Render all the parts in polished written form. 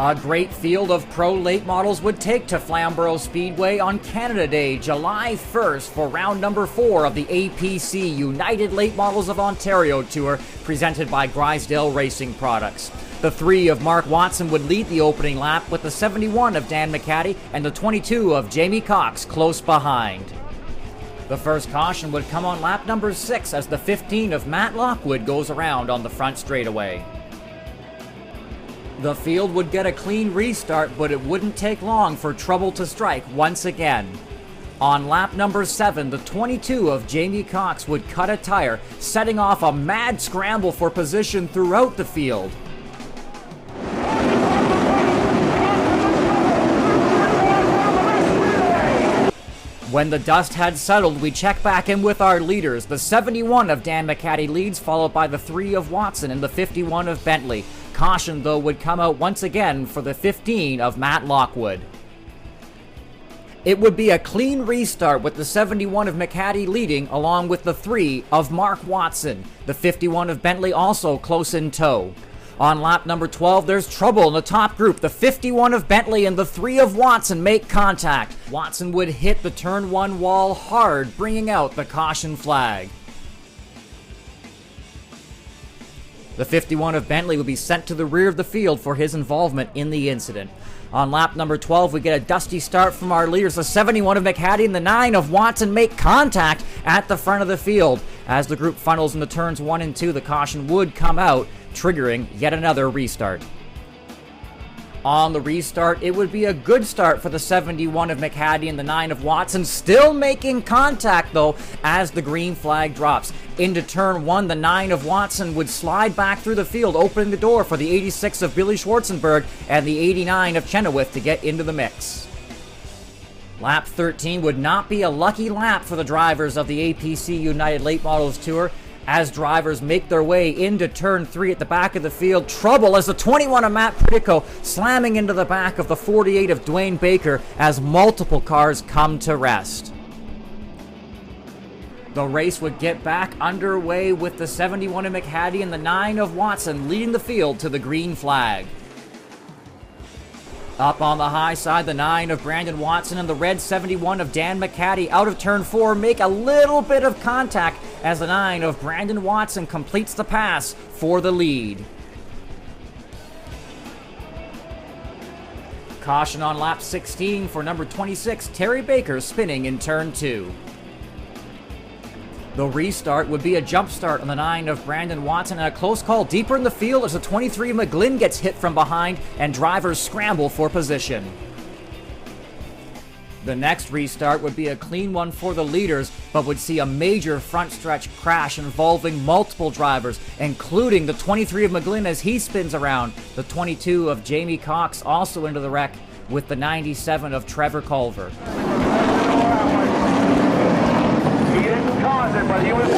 A great field of pro late models would take to Flamboro Speedway on Canada Day, July 1st for round number 4 of the APC United Late Models of Ontario Tour presented by Grisdale Racing Products. The 3 of Mark Watson would lead the opening lap with the 71 of Dan McCaddy and the 22 of Jamie Cox close behind. The first caution would come on lap number 6 as the 15 of Matt Lockwood goes around on the front straightaway. The field would get a clean restart, but it wouldn't take long for trouble to strike once again. On lap number 7, the 22 of Jamie Cox would cut a tire, setting off a mad scramble for position throughout the field. When the dust had settled, we check back in with our leaders. The 71 of Dan McCaddy leads, followed by the 3 of Watson and the 51 of Bentley. Caution, though, would come out once again for the 15 of Matt Lockwood. It would be a clean restart with the 71 of McCaddy leading, along with the 3 of Mark Watson. The 51 of Bentley also close in tow. On lap number 12, there's trouble in the top group. The 51 of Bentley and the 3 of Watson make contact. Watson would hit the turn 1 wall hard, bringing out the caution flag. The 51 of Bentley would be sent to the rear of the field for his involvement in the incident. On lap number 12, we get a dusty start from our leaders. The 71 of McCaddy and the 9 of Watson make contact at the front of the field. As the group funnels into turns 1 and 2, the caution would come out, triggering yet another restart. On the restart, it would be a good start for the 71 of McCaddy and the 9 of Watson, still making contact though as the green flag drops. Into turn 1, the 9 of Watson would slide back through the field, opening the door for the 86 of Billy Schwarzenberg and the 89 of Chenoweth to get into the mix. Lap 13 would not be a lucky lap for the drivers of the APC United Late Models Tour. As drivers make their way into turn 3 at the back of the field, trouble as the 21 of Matt Pritico slamming into the back of the 48 of Dwayne Baker as multiple cars come to rest. The race would get back underway with the 71 of McCaddy and the 9 of Watson leading the field to the green flag. Up on the high side, the 9 of Brandon Watson and the red 71 of Dan McCaddy out of turn 4 make a little bit of contact as the 9 of Brandon Watson completes the pass for the lead. Caution on lap 16 for number 26, Terry Baker spinning in turn 2. The restart would be a jump start on the 9 of Brandon Watson and a close call deeper in the field as the 23 of McGlynn gets hit from behind and drivers scramble for position. The next restart would be a clean one for the leaders, but would see a major front stretch crash involving multiple drivers, including the 23 of McGlynn as he spins around, the 22 of Jamie Cox also into the wreck, with the 97 of Trevor Culver. But he was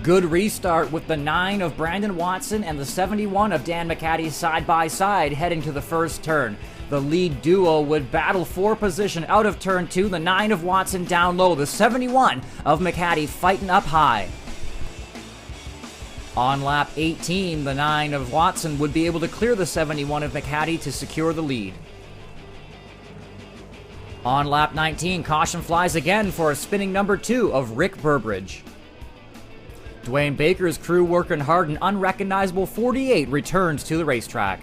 Good restart with the 9 of Brandon Watson and the 71 of Dan McCaddy side by side heading to the first turn. The lead duo would battle for position out of turn 2, the 9 of Watson down low, the 71 of McCaddy fighting up high. On lap 18, the 9 of Watson would be able to clear the 71 of McCaddy to secure the lead. On lap 19, caution flies again for a spinning number 2 of Rick Burbridge. Dwayne Baker's crew working hard, an unrecognizable 48 returns to the racetrack.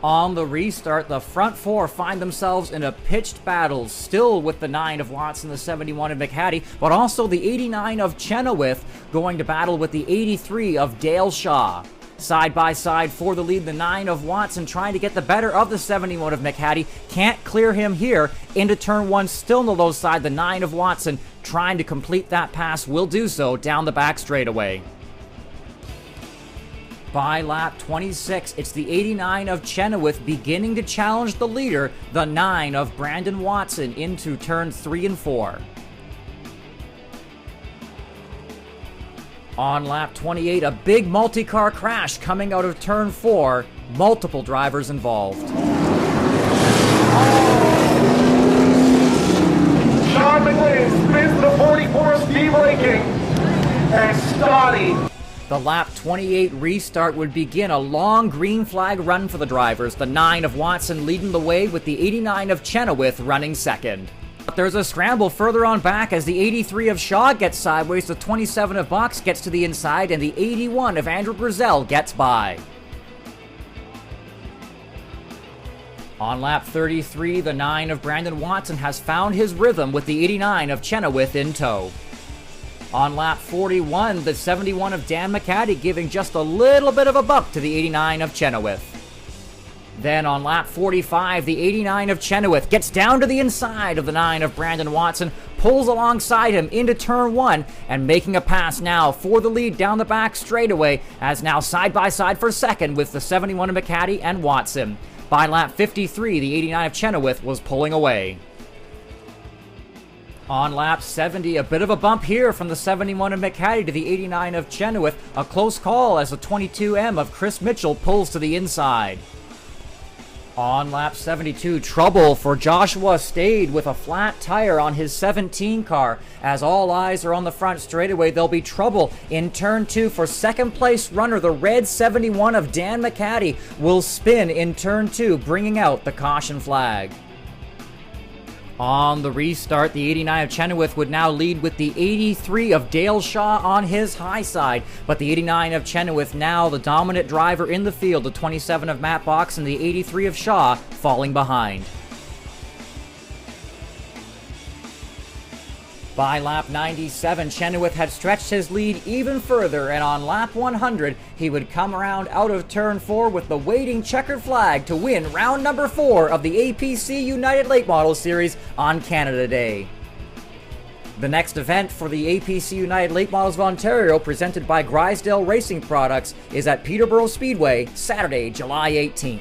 On the restart, the front 4 find themselves in a pitched battle, still with the 9 of Watson, the 71 of McCaddy, but also the 89 of Chenoweth going to battle with the 83 of Dale Shaw. Side by side for the lead, the 9 of Watson trying to get the better of the 71 of McCaddy. Can't clear him here. Into turn 1, still on the low side, the 9 of Watson trying to complete that pass, will do so down the back straightaway. By lap 26, it's the 89 of Chenoweth beginning to challenge the leader, the 9 of Brandon Watson, into turns 3 and 4. On lap 28, a big multi-car crash coming out of turn 4. Multiple drivers involved. Sean McGlynn spins the 44 Speedway King and Stoddy The lap 28 restart would begin a long green flag run for the drivers, the 9 of Watson leading the way with the 89 of Chenoweth running second. But there's a scramble further on back as the 83 of Shaw gets sideways, the 27 of Box gets to the inside, and the 81 of Andrew Grisdale gets by. On lap 33, the 9 of Brandon Watson has found his rhythm with the 89 of Chenoweth in tow. On lap 41, the 71 of Dan McCaddy giving just a little bit of a bump to the 89 of Chenoweth. Then on lap 45, the 89 of Chenoweth gets down to the inside of the 9 of Brandon Watson, pulls alongside him into turn 1, and making a pass now for the lead down the back straightaway, as now side by side for second with the 71 of McCaddy and Watson. By lap 53, the 89 of Chenoweth was pulling away. On lap 70, a bit of a bump here from the 71 of McCaddy to the 89 of Chenoweth. A close call as the 22M of Chris Mitchell pulls to the inside. On lap 72, trouble for Joshua Stade with a flat tire on his 17 car. As all eyes are on the front straightaway, there'll be trouble in turn 2 for second place runner. The red 71 of Dan McCaddy will spin in turn 2, bringing out the caution flag. On the restart, the 89 of Chenoweth would now lead with the 83 of Dale Shaw on his high side, but the 89 of Chenoweth now the dominant driver in the field, the 27 of Matt Box and the 83 of Shaw falling behind. By lap 97, Chenoweth had stretched his lead even further, and on lap 100, he would come around out of turn 4 with the waiting checkered flag to win round number 4 of the APC United Late Model Series on Canada Day. The next event for the APC United Late Models of Ontario, presented by Grisdale Racing Products, is at Flamboro Speedway, Saturday, July 18th.